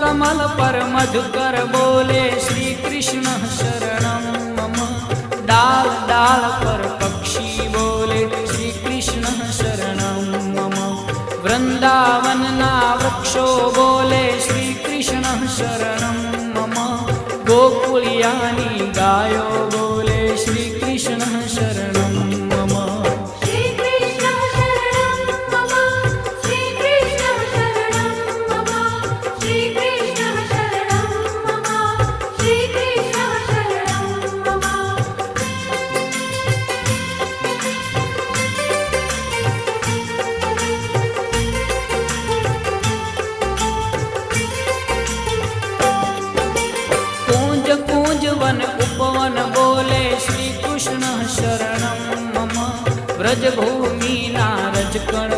कमल पर मधुकर बोले श्री कृष्ण शरणं मम। डाल डाल पर पक्षी बोले श्री कृष्ण शरणं मम। वृंदावन ना वृक्षो बोले श्री कृष्ण शरणं मम। गोकुलियानी गायो बोले श्री कृष्ण शरणं मम। श्री कृष्ण शरणं मम। श्री कृष्ण शरणं मम। श्री कृष्ण शरणं मम। श्री कृष्ण शरणं मम। कूंज कूंज वन उपवन बोले श्री कृष्ण शरणं मम। व्रज भूमि ना रजकण